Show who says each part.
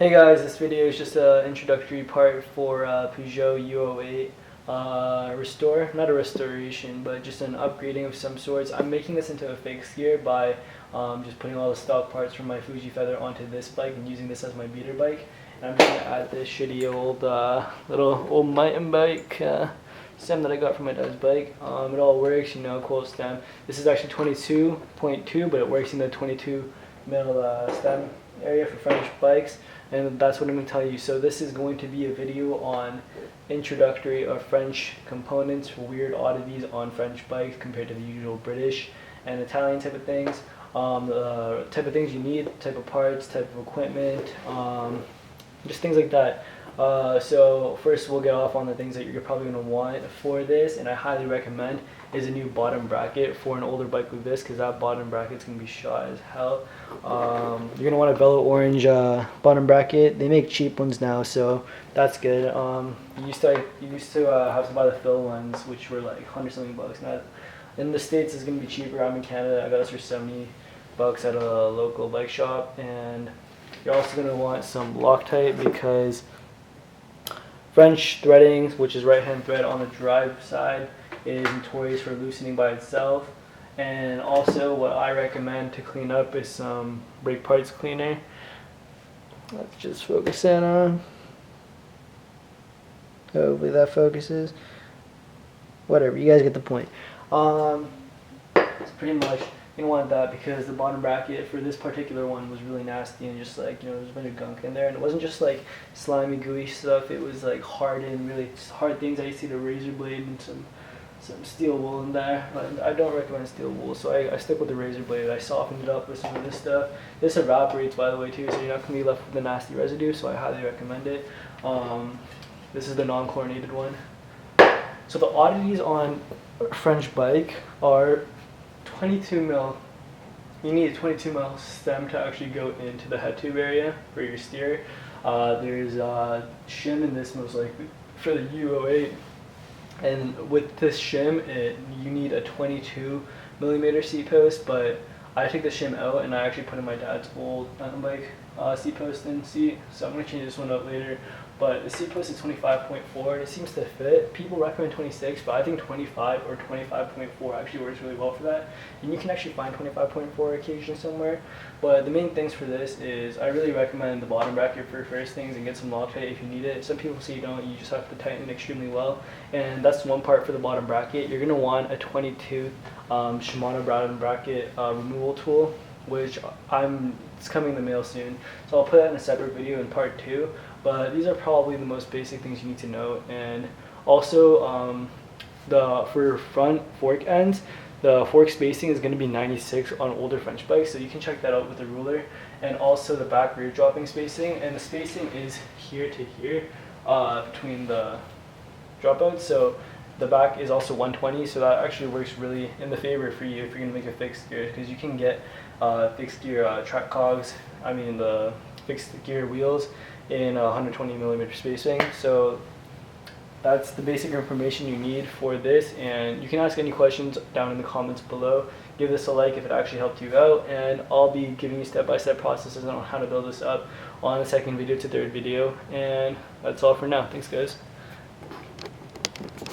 Speaker 1: Hey guys, this video is just an introductory part for Peugeot UO-8 restore, not a restoration, but just an upgrading of some sorts. I'm making this into a fixed gear by just putting all the stock parts from my Fuji Feather onto this bike and using this as my beater bike. And I'm just going to add this shitty old little old mountain bike stem that I got from my dad's bike. It all works, you know, cool stem. This is actually 22.2, but it works in the 22 mil stem area for French bikes, and that's what I'm going to tell you. So this is going to be a video on introductory of French components, weird oddities on French bikes compared to the usual British and Italian type of things, the type of things you need, type of parts, type of equipment, just things like that. So first we'll get off on the things that you're probably going to want for this, and I highly recommend is a new bottom bracket for an older bike like this, because that bottom bracket's going to be shot as hell. You're going to want a Bello Orange bottom bracket. They make cheap ones now, so that's good. You used to have to buy the fill ones, which were like 100 something bucks. Now in the States it's going to be cheaper. I'm in Canada. I got this for 70 bucks at a local bike shop. And you're also going to want some Loctite, because French threading, which is right hand thread on the drive side, is notorious for loosening by itself. And also what I recommend to clean up is some brake parts cleaner. Let's just focus in on. Hopefully that focuses. Whatever, you guys get the point. It's pretty much you want that, because the bottom bracket for this particular one was really nasty and just like, you know, there's a bunch of gunk in there, and it wasn't just like slimy gooey stuff, it was like hardened, really hard things. I used to see the razor blade and some steel wool in there, but I don't recommend steel wool, so I stick with the razor blade. I softened it up with some of this stuff. This evaporates, by the way, too, so you're not going to be left with the nasty residue, so I highly recommend it. This is the non-chlorinated one. So the oddities on a French bike are 22 mil. You need a 22 mil stem to actually go into the head tube area for your steer. There's shim in this, most likely for the UO-8. And with this shim, you need a 22 millimeter seat post, but I took the shim out and I actually put in my dad's old mountain bike seat post and seat, so I'm going to change this one up later. But the seat post is 25.4 and it seems to fit. People recommend 26, but I think 25 or 25.4 actually works really well for that. And you can actually find 25.4 occasionally somewhere. But the main things for this is I really recommend the bottom bracket for first things, and get some Loctite if you need it. Some people say you don't, you just have to tighten it extremely well. And that's one part for the bottom bracket. You're going to want a 22 Shimano bottom bracket removal tool, which it's coming in the mail soon. So I'll put that in a separate video in part 2. But these are probably the most basic things you need to know. And also for front fork ends, the fork spacing is going to be 96 on older French bikes, so you can check that out with a ruler. And also the back rear dropping spacing, and the spacing is here to here between the dropouts. So the back is also 120, so that actually works really in the favor for you if you're going to make a fixed gear, because you can get fixed gear track cogs, the fixed gear wheels in 120 millimeter spacing. So that's the basic information you need for this, and you can ask any questions down in the comments below. Give this a like if it actually helped you out, and I'll be giving you step-by-step processes on how to build this up on the second video to third video. And that's all for now. Thanks guys.